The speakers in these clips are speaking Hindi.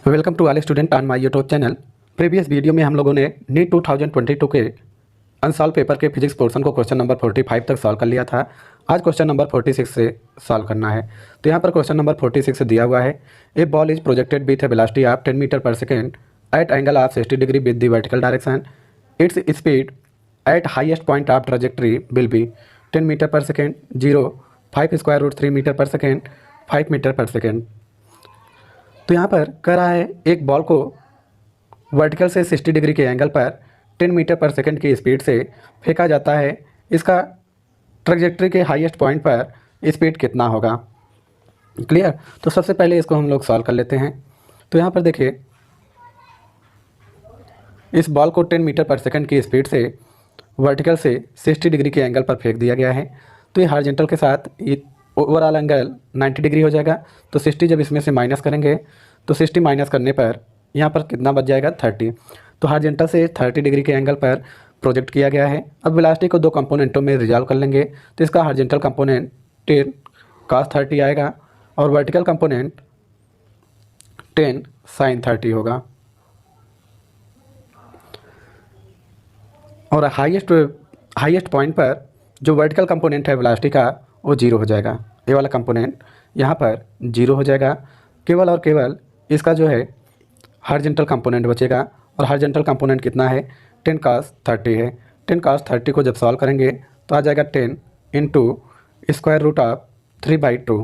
Welcome to all student on my YouTube channel. Previous video में हम लोगों ने नीट 2022 के अनसॉल्व पेपर के फिजिक्स पोर्शन को क्वेश्चन नंबर 45 तक सॉल्व कर लिया था। आज क्वेश्चन नंबर 46 से सॉल्व करना है। तो यहाँ पर क्वेश्चन नंबर 46 से दिया हुआ है, a ball is projected with a velocity of 10 metre per second at angle of 60 degree with the vertical direction. Its speed at highest point of trajectory will be 10 metre per second, 0, 5 square root 3 metre per second, 5 metre per second. तो यहाँ पर कह रहा है एक बॉल को वर्टिकल से 60 डिग्री के एंगल पर 10 मीटर पर सेकंड की स्पीड से फेंका जाता है। इसका ट्रैजेक्टरी के हाईएस्ट पॉइंट पर स्पीड कितना होगा। क्लियर। तो सबसे पहले इसको हम लोग सॉल्व कर लेते हैं। तो यहाँ पर देखिए, इस बॉल को 10 मीटर पर सेकंड की स्पीड से वर्टिकल से 60 डिग्री के एंगल पर फेंक दिया गया है। तो ये हॉरिजॉन्टल के साथ ये ओवरऑल एंगल 90 डिग्री हो जाएगा। तो 60 जब इसमें से माइनस करेंगे तो 60 माइनस करने पर यहाँ पर कितना बच जाएगा, 30। तो हॉरिजॉन्टल से 30 डिग्री के एंगल पर प्रोजेक्ट किया गया है। अब वेलोसिटी को दो कंपोनेंटों में रिजॉल्व कर लेंगे। तो इसका हॉरिजॉन्टल कंपोनेंट 10 cos 30 आएगा और वर्टिकल कंपोनेंट 10 sin 30 होगा। और हाईएस्ट पॉइंट पर जो वर्टिकल कंपोनेंट है वेलोसिटी का वो 0 हो जाएगा। ये वाला कंपोनेंट यहाँ पर 0 हो जाएगा। केवल और केवल इसका जो है हॉरिजॉन्टल कंपोनेंट बचेगा। और हॉरिजॉन्टल कंपोनेंट कितना है, 10 cos 30 है। 10 cos 30 को जब सॉल्व करेंगे तो आ जाएगा 10 इंटू स्क्वायर रूट ऑफ 3/2।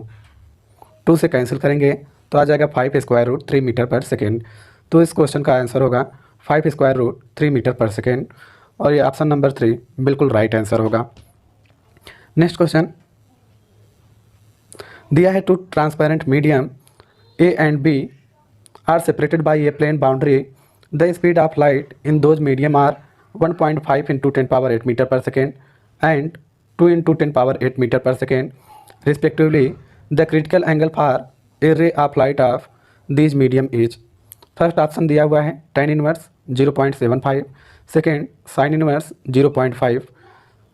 2 से कैंसिल करेंगे तो आ जाएगा 5 square root 3 metre per second. तो इस क्वेश्चन का आंसर होगा 5 square root 3 metre per second. और ये ऑप्शन नंबर 3 बिल्कुल राइट आंसर होगा। नेक्स्ट क्वेश्चन दिया है, two transparent medium A and B are separated by a plane boundary. The speed of light in those medium are 1.5 into 10⁸ meter per second and 2 into 10⁸ meter per second respectively. The critical angle for a ray of light of these medium is. First option दिया हुआ है tan inverse 0.75, second sin inverse 0.5,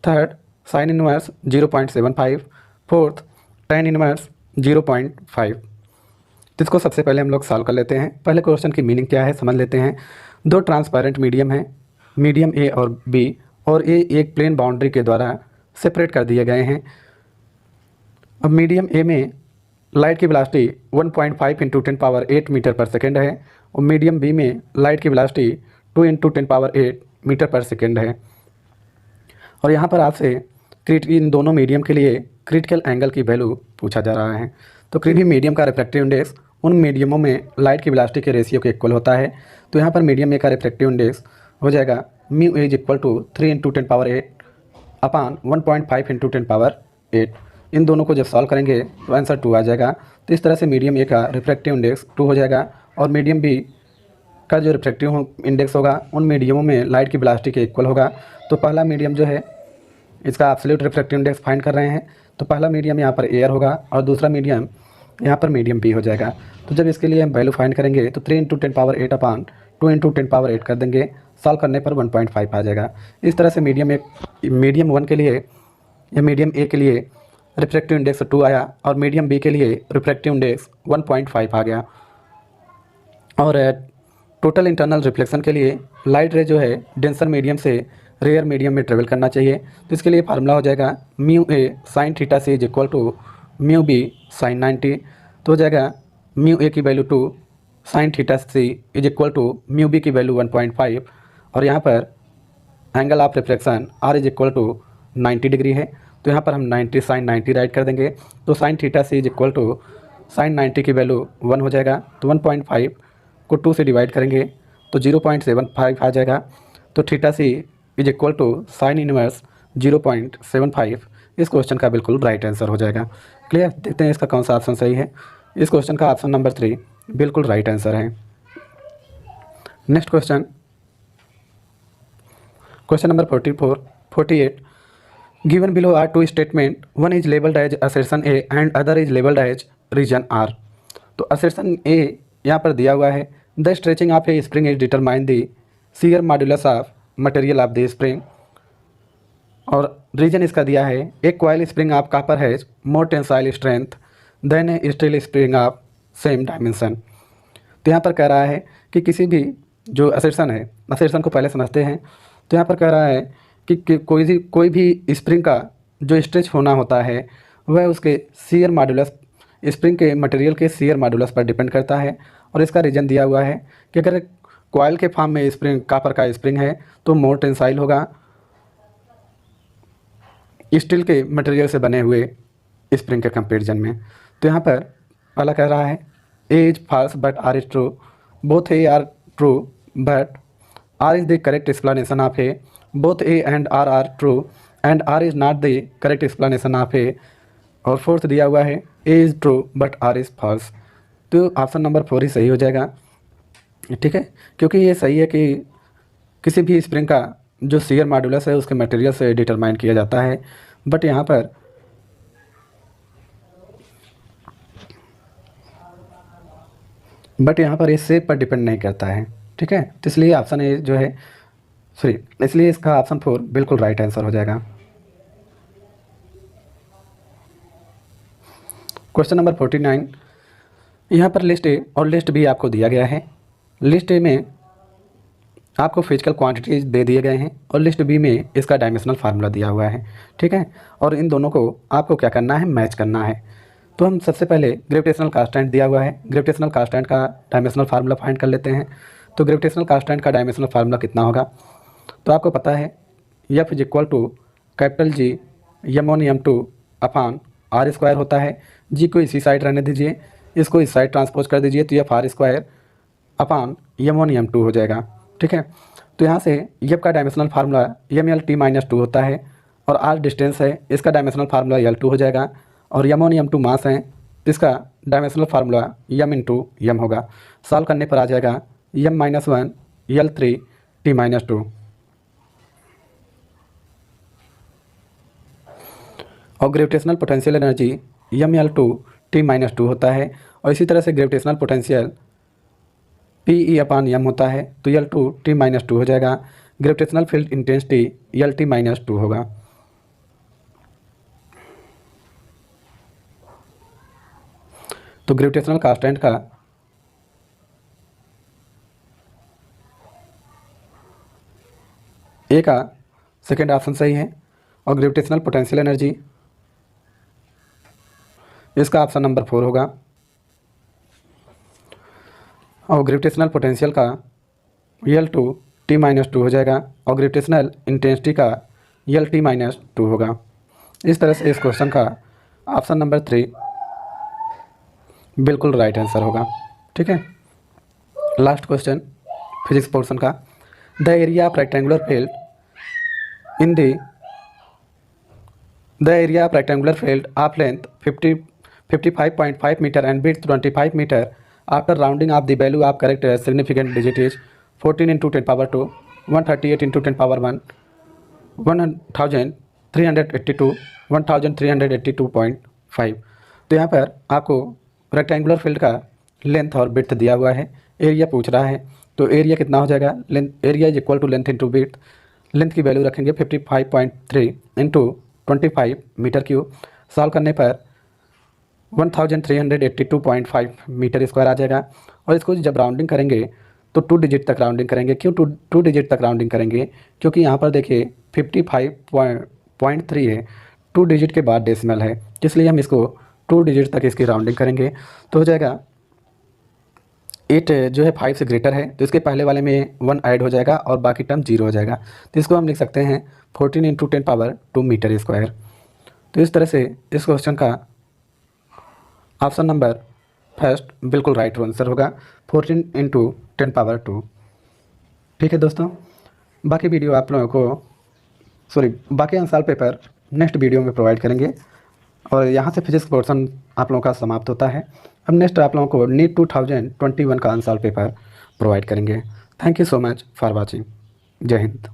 third sin inverse 0.75, fourth tan inverse 0.5। तो इसको सबसे पहले हम लोग सॉल्व कर लेते हैं। पहले क्वेश्चन की मीनिंग क्या है समझ लेते हैं। दो ट्रांसपेरेंट मीडियम है, मीडियम ए और बी, और ए एक प्लेन बाउंड्री के द्वारा सेपरेट कर दिए गए हैं। अब मीडियम ए में लाइट की velocity 1.5 into 10⁸ meter per second है और मीडियम बी में लाइट की velocity 2 into 10⁸ meter per second है। और यहाँ पर आपसे इन दोनों मीडियम के लिए क्रिटिकल एंगल की वैल्यू पूछा जा रहा है। तो किसी मीडियम का रिफ्रैक्टिव इंडेक्स उन मीडियमों में लाइट की वेलोसिटी के रेशियो के इक्वल होता है। तो यहाँ पर मीडियम ए का रिफ्रैक्टिव इंडेक्स हो जाएगा mu is equal to 3 into 10⁸ upon 1.5 into 10⁸। इन दोनों को जब सॉल्व करेंगे तो आंसर 2 आ जाएगा। तो इस तरह से मीडियम ए का रिफ्रैक्टिव इंडेक्स 2 हो जाएगा और मीडियम बी का जो रिफ्रैक्टिव इंडेक्स होगा उन मीडियमों में लाइट की वेलोसिटी के इक्वल होगा। तो पहला मीडियम जो है इसका एब्सोल्यूट रिफ्रैक्टिव इंडेक्स फाइंड कर रहे हैं। तो पहला मीडियम यहाँ पर एयर होगा और दूसरा मीडियम यहाँ पर मीडियम बी हो जाएगा। तो जब इसके लिए हम वैल्यू फाइंड करेंगे तो 3 इंटू 10⁸ अपान 2 इंटू 10⁸ कर देंगे। सॉल्व करने पर 1.5 आ जाएगा। इस तरह से मीडियम 1 के लिए या मीडियम ए के लिए रिफ्रैक्टिव इंडेक्स 2 आया और मीडियम बी के लिए रिफ्रैक्टिव इंडेक्स 1.5 आ गया। और टोटल इंटरनल रिफ्लेक्शन के लिए लाइट रे जो है डेंसर मीडियम से रेयर मीडियम में ट्रेवल करना चाहिए। तो इसके लिए फार्मूला हो जाएगा mu A sine theta C is equal to mu B sine 90। तो हो जाएगा म्यू ए की value 2, sine theta C is equal to mu B की वैल्यू 1.5 और यहाँ पर angle of reflection R is equal to 90 degree है। तो यहाँ पर हम 90 साइन 90 राइट कर देंगे। तो sine theta C is equal to sine 90 की वैल्यू 1 हो जाएगा। तो 1.5 को 2 से डिवाइड करेंगे तो 0.75 आ जाएगा। तो theta C is equal to sine inverse 0.75 इस क्वेश्चन का बिल्कुल राइट आंसर हो जाएगा। क्लियर। देखते हैं इसका कौन सा ऑप्शन सही है। इस क्वेश्चन का ऑप्शन नंबर 3 बिल्कुल राइट आंसर है। Next question, question number 48 given below are two statement, one is labelled as assertion A and other is labelled as reason R. तो असर्शन ए यहाँ पर दिया हुआ है, the stretching of a spring is determine the shear modulus of material of the spring. और रीजन इसका दिया है, एक coil spring of copper has more tensile strength than a steel spring of same dimension. तो यहाँ पर कह रहा है कि किसी भी जो असर्शन है, असर्शन को पहले समझते हैं। तो यहाँ पर कह रहा है कि कोई भी स्प्रिंग का जो स्ट्रेच होना होता है वह उसके शियर मॉडुलस, स्प्रिंग के मटेरियल के शियर मॉडुलस पर डिपेंड करता है। और इसका रीजन दिया हुआ है कि अगर कॉइल के फॉर्म में स्प्रिंग, कापर का स्प्रिंग है तो मोर टेंसाइल होगा स्टील के मटेरियल से बने हुए स्प्रिंग के कंपेरिजन में। तो यहाँ पर पहला कह रहा है A is false but R is true, both A R true but R is the correct explanation of A, both A and R true and R is not the correct explanation of A. और फोर्थ दिया हुआ है A is true but R is false. तो ऑप्शन नंबर 4 ही सही हो जाएगा, ठीक है, क्योंकि ये सही है कि किसी भी स्प्रिंग का जो शियर मॉडुलस है उसके मटेरियल से डिटरमाइन किया जाता है। बट यहाँ पर इस शेप पर डिपेंड नहीं करता है, ठीक है। तो इसलिए ऑप्शन ए जो है सॉरी, इसलिए इसका ऑप्शन 4 बिल्कुल राइट आंसर हो जाएगा। क्वेश्चन नंबर 49, यहाँ पर लिस्ट ए और लिस्ट बी आपको दिया गया है। लिस्ट ए में आपको फिजिकल क्वांटिटीज दे दिए गए हैं और लिस्ट बी में इसका डायमेंशनल फार्मूला दिया हुआ है, ठीक है। और इन दोनों को आपको क्या करना है, मैच करना है। तो हम सबसे पहले ग्रेविटेशनल कांस्टेंट दिया हुआ है, ग्रेविटेशनल कांस्टेंट का डायमेंशनल फार्मूला फाइंड कर लेते हैं। तो ग्रेविटेशनल कांस्टेंट का डायमेंशनल फार्मूला कितना होगा, तो आपको पता है F is equal to capital G m1m2 upon R square होता है। जी को इसी साइड रहने दीजिए, इसको इस साइड ट्रांसपोज कर दीजिए तो F R square upon m1m2 हो जाएगा, ठीक है। तो यहाँ से एफ का डायमेंशनल फार्मूला mlt-2 होता है और आर डिस्टेंस है, इसका डायमेंशनल फार्मूला l2 हो जाएगा। और m1m2 मास है, इसका dimensional formula m into m होगा। सॉल्व करने पर आ जाएगा m-1 l3t-2। और ग्रेविटेशनल पोटेंशियल एनर्जी ml2t-2 होता है। और इसी तरह से ग्रेविटेशनल पोटेंशियल PE/m होता है, तो l2t-2 हो जाएगा। ग्रेविटेशनल फील्ड इंटेंसिटी lt-2 होगा। तो ग्रेविटेशनल कांस्टेंट का ए का सेकेंड ऑप्शन सही है। और ग्रेविटेशनल पोटेंशियल एनर्जी इसका ऑप्शन नंबर 4 होगा। और ग्रेविटेशनल पोटेंशियल का l2t-2 हो जाएगा और ग्रेविटेशनल इंटेंसिटी का lt-2 होगा। इस तरह से इस क्वेश्चन का ऑप्शन नंबर 3 बिल्कुल राइट आंसर होगा, ठीक है। लास्ट क्वेश्चन फिजिक्स पोर्शन का, the area of rectangular field in the area of rectangular field of length 55.5 meter and width 25 meter after rounding off the value of correct significant digit is 14 × 10⁻², 138 × 10⁻1, 1382, 1382.5। तो यहाँ पर आपको रेक्टेंगुलर फील्ड का लेंथ और विड्थ दिया हुआ है, एरिया पूछ रहा है। तो एरिया कितना हो जाएगा, area is equal to length into width. Length की वैल्यू रखेंगे 55.3 इंटू 25 मीटर क्यूब। सॉल्व करने पर 1382.5 मीटर स्क्वायर आ जाएगा। और इसको जब राउंडिंग करेंगे तो 2 डिजिट तक राउंडिंग करेंगे। क्यों 2 डिजिट तक राउंडिंग करेंगे, क्योंकि यहाँ पर देखिए 55.3 है, 2 डिजिट के बाद डेसिमल है, इसलिए हम इसको 2 डिजिट तक इसकी राउंडिंग करेंगे। तो हो जाएगा 8 जो है 5 से ग्रेटर है, तो इसके पहले वाले में 1 ऐड हो जाएगा और बाकी टर्म 0 हो जाएगा। तो इसको हम लिख सकते हैं 14 × 10⁻² मीटर स्क्वायर। तो इस तरह से इस क्वेश्चन का ऑप्शन नंबर फर्स्ट बिल्कुल राइट आंसर होगा, 14 × 10⁻²। ठीक है दोस्तों, बाकी वीडियो आप लोगों को बाकी आंसर पेपर नेक्स्ट वीडियो में प्रोवाइड करेंगे। और यहाँ से फिजिक्स पोर्शन आप लोगों का समाप्त होता है। अब नेक्स्ट आप लोगों को नीट 2021 का आंसर पेपर प्रोवाइड करेंगे। Thank you so much for watching. जय हिंद।